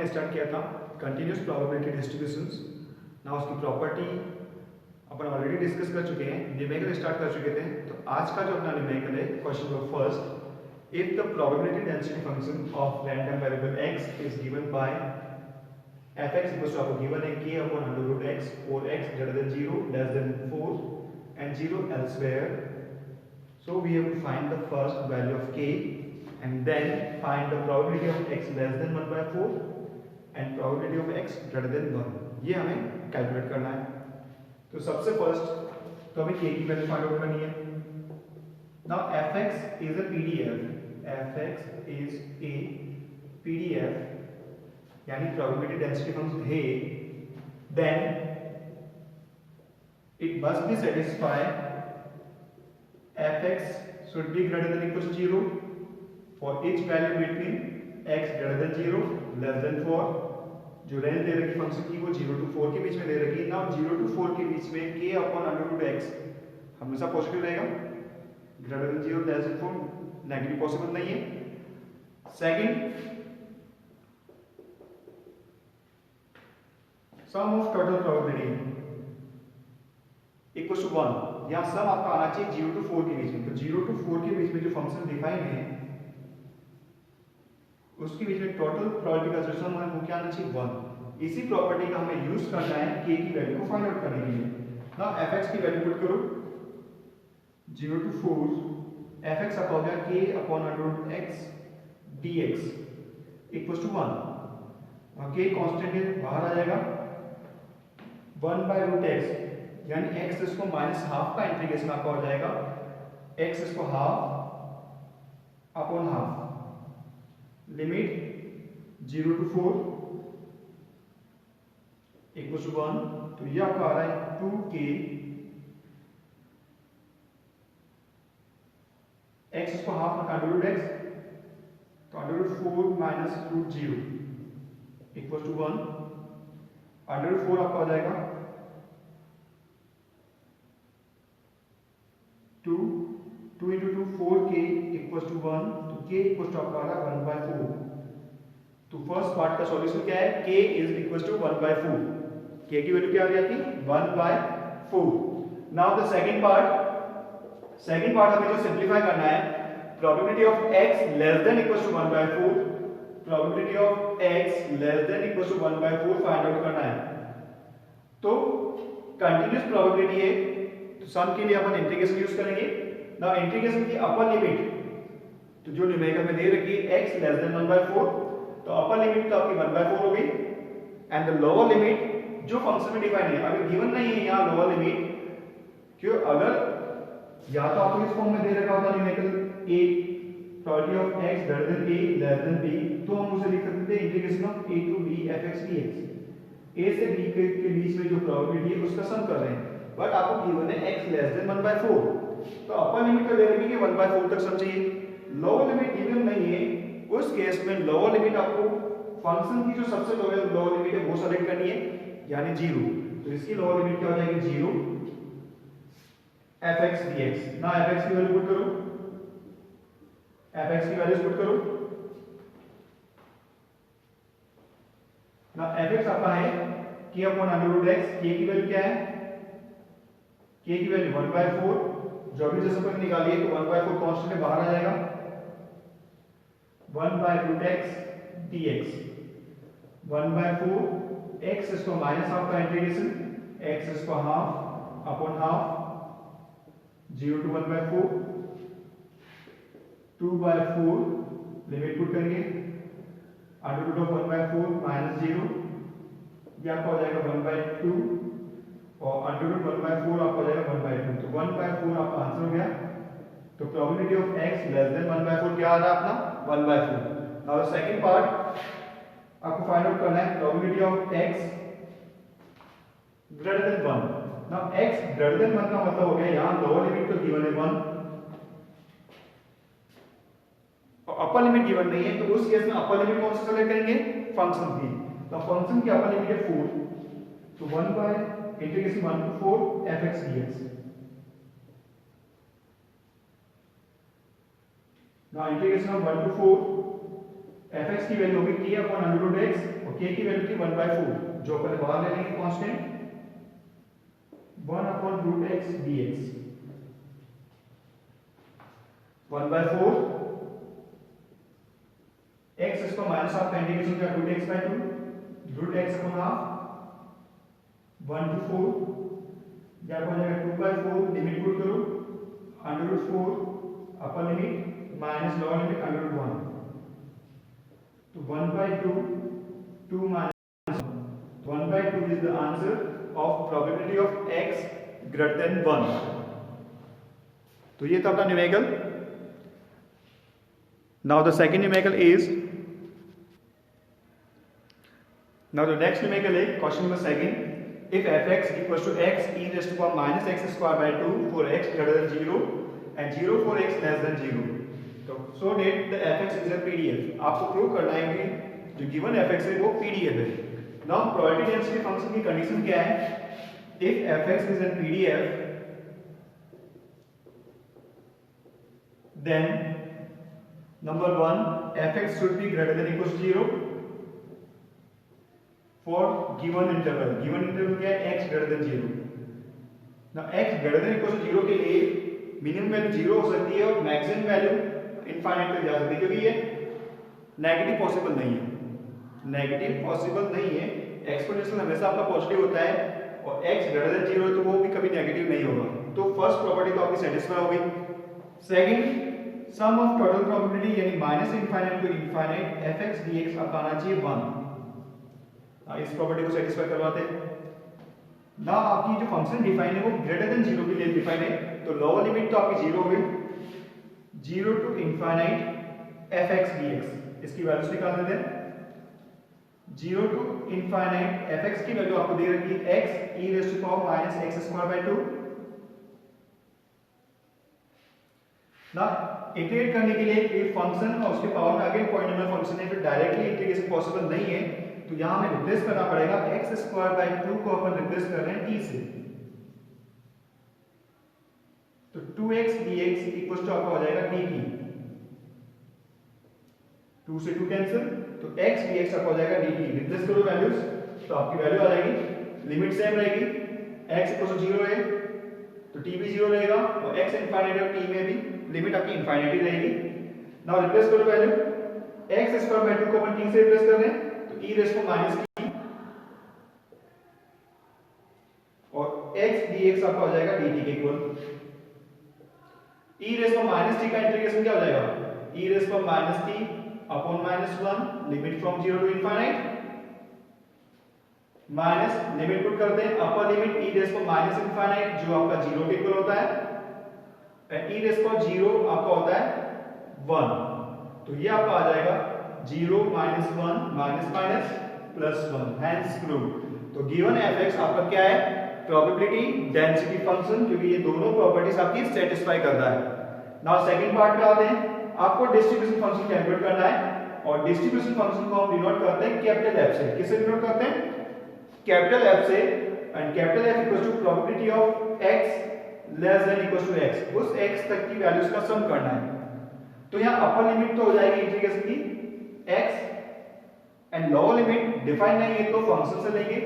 Start किया था continuous probability distributions ना, उसकी प्रॉपर्टी अपन ऑलरेडी डिस्कस कर चुके हैं, न्यूमेरिकल स्टार्ट कर चुके थे। तो आज का जो अपना न्यूमेरिकल है, question number first, if the probability density function of random variable x is given by fx equals to आपको गिवन है k upon under root x और x greater than 0 less than 4 and 0 elsewhere. So we have to find the first value of k and then find the probability of x less than 1 by 4 and probability of x greater than 1। ये हमें calculate करना है। तो सबसे first तो हमें k की value find out करनी है। Now fx is a PDF, fx is a PDF यानी probability density function है, then it must be satisfy fx should be greater than equals to 0 for each value between x greater than 0 less than 4। जो range दे रखी function की वो 0 to 4 के बीच में दे रखी। नाउ 0 to 4 के बीच में k upon under root x हमेशा पॉजिटिव रहेगा, greater than 0 less than 4 negative possible नहीं है। Second, sum of total probability equals to 1। यहाँ सम आपका आना चाहिए 0 to 4 के बीच में। तो 0 to 4 के बीच में जो फंक्शन डिफाइन है उसके बीच में टोटल प्रोबेबिलिटी का जो सम है वो क्या आना चाहिए 1। इसी प्रॉपर्टी का हमें यूज करना है k की वैल्यू को फाइंड आउट करने के लिए। नाउ fx की वैल्यू पुट करो 0 to 4 fx आपका हो गया k upon under root x dx equals to 1। और k कांस्टेंट है, बाहर आ जाएगा 1 by रूट x यानी x इसको माइनस हाफ का इंटीग्रेशन आपका हो जाएगा x इसको half upon half, limit 0 to 4 equals to 1। तो ये आपका आ रहा है 2k x इसको हाफ में अंडर रूट x, तो under root 4 minus root 0 equals to 1। Under root 4 आपका हो जाएगा 2 into 2 4k इक्वल्स टू 1। तो k इक्वल्स टू आपका आ रहा है 1 by 4। तो फर्स्ट पार्ट का सॉल्यूशन क्या है, k is equals to 1 by 4। k की वैल्यू क्या आ जाती है 1 by 4। Now the second part हमें जो सिंपलीफाई करना है, probability of x less than equals to 1 by 4, probability of x less than equals to 1 by 4 find out करना है। तो कंटीन्यूअस प्रोबेबिलिटी है तो सम के लिए अपन इंटीग्रेशन यूज करेंगे। नाउ इंटीग्रेशन की अपर लिमिट तो जो न्यूमेरिकल में दे रखी है x लेस देन 1 by 4, तो अपर लिमिट तो आपकी 1 by 4 हो गई एंड द लोअर लिमिट जो फंक्शन में डिफाइन है, अगर गिवन नहीं है यहां लोअर लिमिट, क्यों अगर या तो आपको इस फॉर्म में दे रखा होता numerical a probability of x greater then a less than b, तो हम उसे लिख सकते हैं integration of a to b fx dx। a से b के बीच में जो प्रोबेबिलिटी है उसका सम कर रहे हैं, बट आपको गिवन है x लेस देन 1 by 4, तो अपर लिमिट तो दे रखी है 1 by 4 तक सम चाहिए। लोअर लिमिट गिवन नहीं है, उस केस में लोअर लिमिट आपको फंक्शन की जो सबसे लोअर लिमिट है वो सेलेक्ट करनी है यानी 0। तो इसकी लोअर लिमिट क्या हो जाएगी 0 fx dx। ना fx की वैल्यू पुट करो, fx की वैल्यू पुट करो। ना fx आपका है k upon under root x, k की वैल्यू क्या है, k की वैल्यू 1 by 4, जो अभी जैसे अपन निकाली है तो 1 by 4 कांस्टेंट है, बाहर आ जाएगा 1 by root x dx 1 by 4 x इसको माइनस हाफ का इंटीग्रेशन x इसको half upon half 0 to 1 by 4 2 by 4 limit put करेंगे under root of 1 by 4 minus 0, ये आपका हो जाएगा 1 by 2 और अंडर रूट 1 by 4 आपका हो जाएगा 1 by 2। तो 1 by 4 आपका आंसर हो गया। तो probability of x less then 1 by 4 क्या आ रहा है अपना 1 by 4। नाउ सेकंड पार्ट आपको फाइंड आउट करना है probability of x greater then 1। Now x greater then 1 का मतलब हो गया यहां लोअर लिमिट तो गिवन है 1 और अपर लिमिट गिवन नहीं है, तो उस केस में अपर लिमिट कौन सा सेलेक्ट करेंगे फंक्शन की। तो फंक्शन की अपर लिमिट है 4, तो 1 by integration 1 to 4 fx dx। Now integration of 1 to 4 fx की वैल्यू होगी k upon under root x और k की वैल्यू थी 1/4, जो अपन बाहर ले लेंगे कांस्टेंट 1/√x dx। 1/4 x इसको माइनस हाफ का इंटीग्रेशन किया √x/2 √x/1/2 1 to 4 या हो जाएगा 2/4 लिमिट पुट करो √4 upper limit minus lower limit √1 तो 1/2 2 minus 1/2 is the answer of probability of x greater than 1। तो ये था अपना numerical. Now the second numerical is, now the next numerical is question number second, if fx equals to x e raised to power minus x square by 2 for x greater than 0 and 0 for x less than 0, तो so that the fx is a pdf। आपको prove करना है कि जो given fx है वो pdf है। now probability density function की कंडीशन क्या है, if fx is a pdf then number 1 fx should be greater than equals to 0 for given interval क्या है x greater than 0। now x greater than equals to 0 के लिए minimum value 0 हो सकती है और मैक्सिमम वैल्यू इनफाइनाइट तक जा सकती है, क्योंकि ये नेगेटिव पॉसिबल नहीं है, एक्सपोनेंशियल हमेशा आपका पॉजिटिव होता है और x greater than 0 तो वो भी कभी नेगेटिव नहीं होगा। तो फर्स्ट प्रॉपर्टी तो आपकी सेटिस्फाई हो गई। Second, sum of total probability यानी minus infinite to infinite fx dx आपका आना चाहिए 1। इस प्रॉपर्टी को सेटिस्फाई करवाते हैं ना। आपकी जो फंक्शन डिफाइन है वो ग्रेटर देन 0 के लिए डिफाइन है, तो लोअर लिमिट तो आपकी 0 हो गई, 0 टू इनफाइनाइट fx dx। इसकी वैल्यूज निकाल देते हैं। 0 टू इनफाइनाइट fx की वैल्यू आपको दे रखी है x e raised to power minus x square by 2। ना इंटीग्रेट करने के लिए एक फंक्शन और उसके पावर में अगेन पॉलिनोमियल फंक्शन है, तो डायरेक्टली इंटीग्रेशन पॉसिबल नहीं है, तो यहां हमें रिप्लेस करना पड़ेगा x स्क्वायर बाय 2 को अपन रिप्लेस कर रहे हैं t से, तो 2x dx इक्वल्स टू आपका हो जाएगा dt, 2 से 2 कैंसिल, तो x dx आपका हो जाएगा dt। रिप्लेस करो वैल्यूज तो आपकी वैल्यू आ जाएगी, लिमिट सेम रहेगी, x इक्वल्स टू 0 है तो t भी 0 रहेगा और x इनफाइनाइट और t में भी लिमिट आपकी इनफाइनाइट ही रहेगी। नाउ रिप्लेस करो वैल्यू, x स्क्वायर बाय 2 को अपन t से रिप्लेस कर रहे हैं तो e raise to minus t और x dx आपका हो जाएगा dt के equal. e raise to minus t का इंटीग्रेशन क्या हो जाएगा, e raise to minus t upon minus 1 limit from 0 to infinite minus limit put करते हैं, upper limit e raise to minus infinite जो आपका 0 के इक्वल होता है, e रेज़ टू 0 आपका होता है 1, तो ये आपका आ जाएगा 0 minus 1 minus minus plus 1 hence prove. तो गिवन fx आपका क्या है, प्रोबेबिलिटी डेंसिटी फंक्शन, क्योंकि ये दोनों प्रॉपर्टीज आपकी सेटिस्फाई करता है। नाउ सेकंड पार्ट पे आते हैं, आपको डिस्ट्रीब्यूशन फंक्शन कैलकुलेट करना है और डिस्ट्रीब्यूशन फंक्शन को हम डिनोट करते हैं कैपिटल F से। किससे डिनोट करते हैं, कैपिटल F से, and capital F equals to probability of x less than equals to x, उस x तक की वैल्यूज का सम करना है। तो यहां अपर लिमिट तो हो जाएगी इंटीग्रेशन की x and lower limit define नहीं है तो फंक्शन से लेंगे,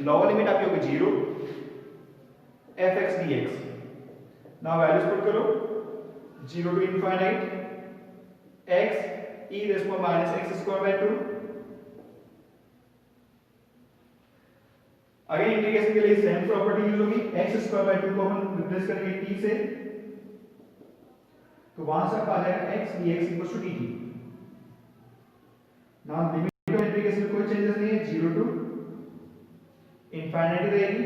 लोअर लिमिट आपकी होगी 0 fx dx। Now values put करो, 0 to infinite x e raise to minus x square by 2, again integration के लिए सेम प्रॉपर्टी यूज होगी, x स्क्वायर बाय 2 को हम रिप्लेस करेंगे t से, तो वहां से आ जाएगा x dx equals to dt। Now limit of integration में कोई चेंजेस नहीं है, 0 टू इनफाइनाइट रहेगी,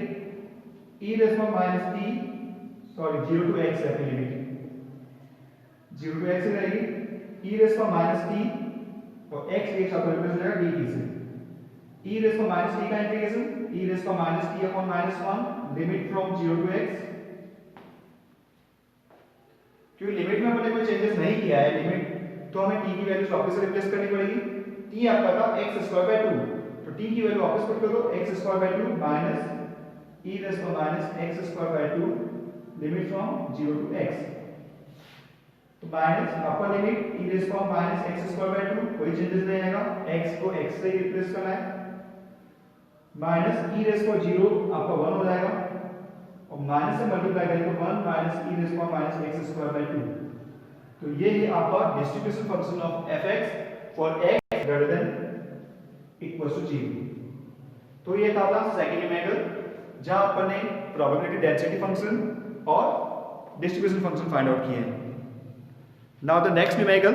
e raise to minus t, sorry 0 to x है अपनी लिमिट, 0 टू x रहेगी, e raise to minus t और x dx आपको रिप्लेस हो जाएगा dt से, e raise to minus t का integration e raise to minus t upon minus 1 limit from 0 to x, क्योंकि लिमिट में हमने कोई चेंजेस नहीं किया है लिमिट, तो हमें t की वैल्यू वापस से रिप्लेस करनी पड़ेगी। t आपका था x स्क्वायर बाय 2, तो t की वैल्यू वापस पुट कर दो, x square by 2 minus e raise to minus x square by 2 limit from 0 to x, तो minus upper limit e raise to minus x square by 2, कोई changes नहीं आएगा, x को x से रिप्लेस करना है, माइनस ई रेस पर 0 आपका 1 हो जाएगा, और माइनस से मल्टीप्लाई करें तो 1 माइनस ई रेस पर माइनस एक्स स्क्वायर बाई 2। तो ये है आपका distribution function of f x for x greater than equal to 0। तो ये था अपना सेकेंड न्यूमेरिकल, जहां अपन ने प्रोबेबिलिटी डेंसिटी फंक्शन और डिस्ट्रीब्यूशन फंक्शन फाइंड आउट किए हैं। Now the next numerical,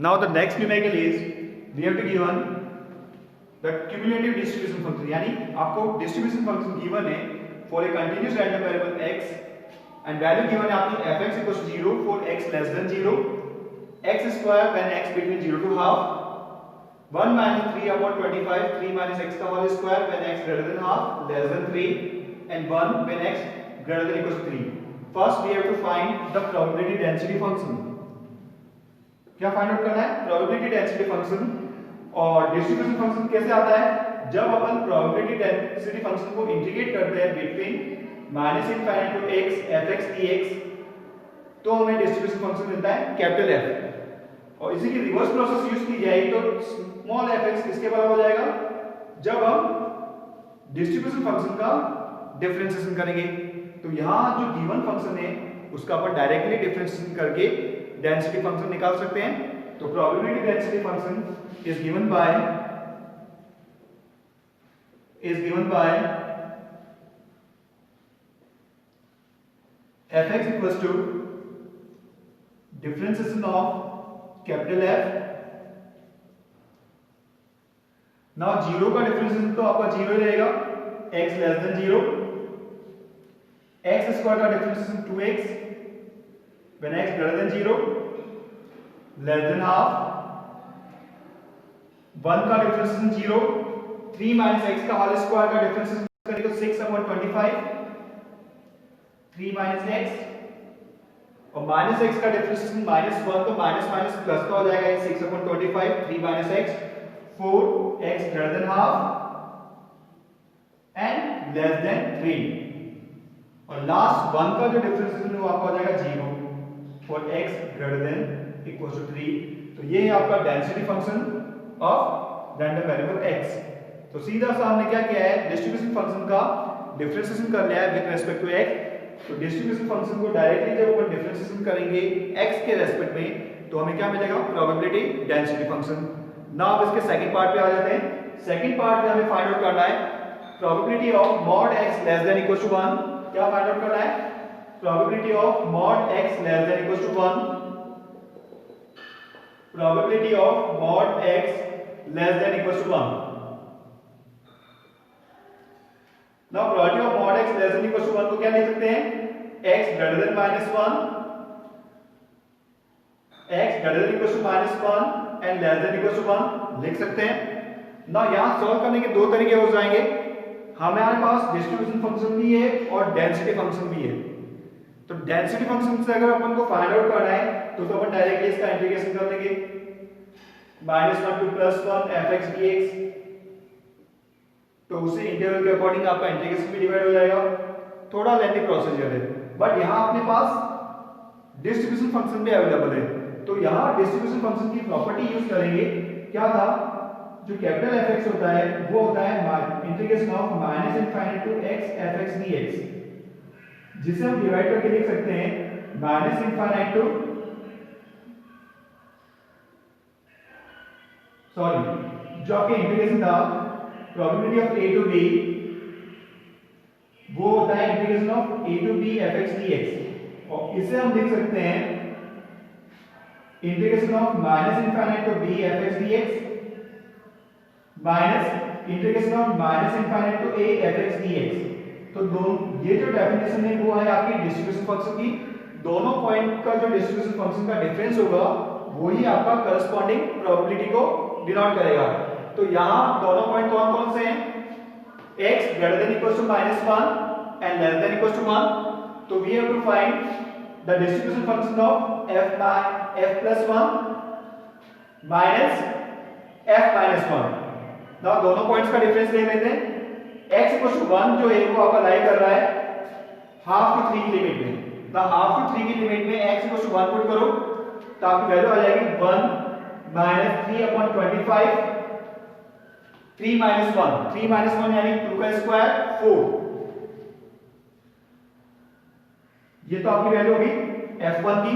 now the next numerical is we have to given the cumulative distribution function, यानी आपको डिस्ट्रीब्यूशन फंक्शन गिवन है for a continuous random variable x and value given है आपकी fx equals to 0 for x less than 0, x square when x between 0 to half, 1 minus 3 upon 25, 3 minus x का whole square when x greater than half less than 3, and 1 when x greater than equals to 3. First we have to find the probability density function. क्या find out करना है? Probability density function. और distribution function कैसे आता है? जब अपन probability density function को इंटीग्रेट करते हैं between minus infinite to x fx dx, तो हमें डिस्ट्रीब्यूशन फंक्शन मिलता है कैपिटल F। और इसी की रिवर्स प्रोसेस यूज की जाए तो स्मॉल fx किसके बराबर हो जाएगा? जब हम डिस्ट्रीब्यूशन फंक्शन का डिफरेंशिएशन करेंगे। तो यहाँ जो गिवन फंक्शन है उसका अपन डायरेक्टली डिफरेंशिएशन करके डेंसिटी फंक्शन निकाल सकते हैं। तो probability density function is given by fx equals to differentiation of capital F। now 0 का डिफरेंशिएशन तो आपका 0 ही रहेगा, x less than 0, x square का differentiation 2x when x greater than 0, less than half, 1 का डिफरेंशिएशन 0, 3 माइनस x का whole square का differentiation करें तो 6/25, 3 माइनस x, और माइनस x का डिफरेंशिएशन -1 तो माइनस माइनस प्लस का हो जाएगा, 6/25, 3 minus x, 4x greater than half and less than 3, और लास्ट 1 का जो डिफरेंशिएशन है वो आपका हो जाएगा 0 for x greater than equals to 3। तो ये है आपका density function of random variable x। तो सीधा सा हमने क्या किया है? डिस्ट्रीब्यूशन फंक्शन का डिफरेंशिएशन कर लिया है विद रिस्पेक्ट टू x। तो डिस्ट्रीब्यूशन फंक्शन को डायरेक्टली जब अपन डिफरेंशिएशन करेंगे x के रेस्पेक्ट में तो हमें क्या मिलेगा? Probability density function. नाउ अब इसके सेकंड पार्ट पे आ जाते हैं। सेकंड पार्ट में हमें फाइंड आउट करना है probability of mod x less than equal to 1। क्या फाइंड आउट करना है? Probability of mod x less than equal to 1, probability of mod x less than equals to 1। now probability of mod x less than equals to 1 को क्या लिख सकते हैं? x greater than -1, x greater than equals to -1 and less than equals to 1 लिख सकते हैं। ना यहाँ सॉल्व करने के दो तरीके हो जाएंगे, हमारे पास डिस्ट्रीब्यूशन फंक्शन भी है और डेंसिटी फंक्शन भी है। तो डेंसिटी फंक्शन से अगर अपन को फाइंड आउट करना है तो अपन डायरेक्टली इसका इंटीग्रेशन कर देंगे, -1 to +1 fx dx। तो उसी इंटरवल के अकॉर्डिंग आपका इंटीग्रेशन भी डिवाइड हो जाएगा। थोड़ा लेंथी प्रोसीजर है, बट यहाँ अपने पास डिस्ट्रीब्यूशन फंक्शन भी अवेलेबल है। तो यहाँ डिस्ट्रीब्यूशन फंक्शन की प्रॉपर्टी यूज करेंगे। क्या था, जो कैपिटल fx होता है वो होता है integration of -∞ to x fx dx, जिसे हम डिवाइड करके लिख सकते हैं -∞ to जो आपके इंटीग्रेशन था probability of a to b, वो होता है integration of a to b fx dx, और इसे हम लिख सकते हैं integration of -∞ to b fx dx minus integration of -∞ to a fx dx। तो ये जो डेफिनेशन है वो है आपकी डिस्ट्रीब्यूशन फंक्शन की। दोनों पॉइंट का जो डिस्ट्रीब्यूशन फंक्शन का डिफरेंस होगा वही आपका करस्पॉन्डिंग प्रोबेबिलिटी को डिनोट करेगा। तो यहाँ दोनों पॉइंट कौन कौन से हैं, x greater than equals to -1 and less than equals to 1। तो we have to find the distribution function of f plus 1 minus f minus 1। now दोनों पॉइंट्स का डिफरेंस ले लेते हैं। x equals to 1 जो है वो आपका लाई कर रहा है हाफ टू 3 की लिमिट में। ना हाफ टू 3 की लिमिट में x equals to 1 पुट करो तो आपकी वैल्यू आ जाएगी 1 minus 3/25। 3 minus 1, 3 minus 1 यानी 2 का स्क्वायर 4। ये तो आपकी वैल्यू होगी f1 की,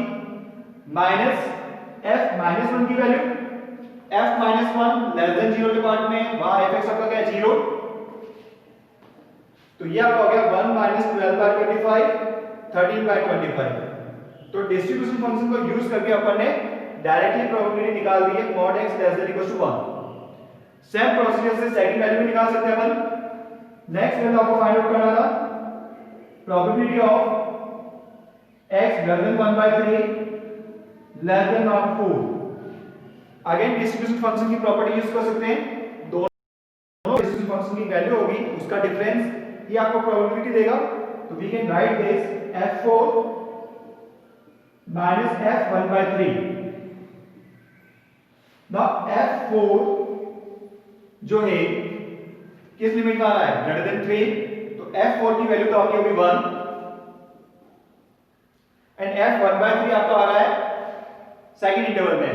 माइनस f minus 1 की value, f minus 1 less than 0 के पार्ट में वहां fx आपका क्या है 0। तो ये आपका हो गया 1 minus 12/25 13/25। तो डिस्ट्रीब्यूशन फंक्शन को यूज करके अपन ने डायरेक्टली प्रोबेबिलिटी निकाल दी है mod x less than equal to 1। Same procedure से सेकंड वैल्यू भी निकाल सकते हैं अपन। नेक्स्ट वैल्यू आपको फाइंड आउट करना था probability of x greater than 1/3 less than not 4। Again distribution function की प्रॉपर्टी यूज कर सकते हैं। दोनों डिस्ट्रीब्यूशन फंक्शन की वैल्यू होगी उसका डिफरेंस, ये आपको प्रोबेबिलिटी देगा। तो we can write this f4 minus f1/3। now f4 जो है किस लिमिट में आ रहा है, ग्रेटर देन 3। तो f4 की वैल्यू तो आपकी होगी 1 एंड f1/3 आपका आ रहा है सेकंड इंटरवल में।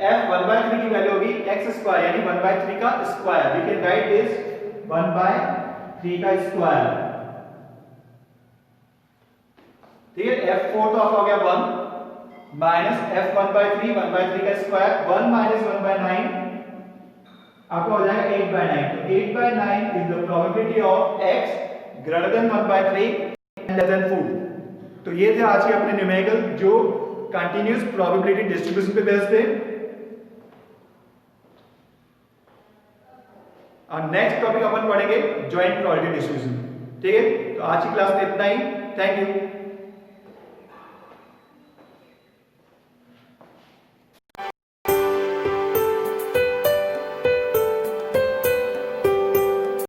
f1/3 की वैल्यू होगी x स्क्वायर यानी 1/3 का square. We can write this 1/3 का स्क्वायर। ठीक है, f4 तो आपका हो गया 1 माइनस f1/3 1/3 का स्क्वायर 1 माइनस 1/9 आपका हो जाएगा 8/9। तो 8/9 is the probability of x greater then 1/3 and less than 4। तो ये थे आज के अपने न्यूमेरिकल जो कंटीन्यूअस प्रोबेबिलिटी डिस्ट्रीब्यूशन पे बेस्ड थे। और नेक्स्ट टॉपिक अपन पढ़ेंगे जॉइंट प्रोबेबिलिटी डिस्ट्रीब्यूशन। ठीक है, तो आज की क्लास में इतना ही। Thank you.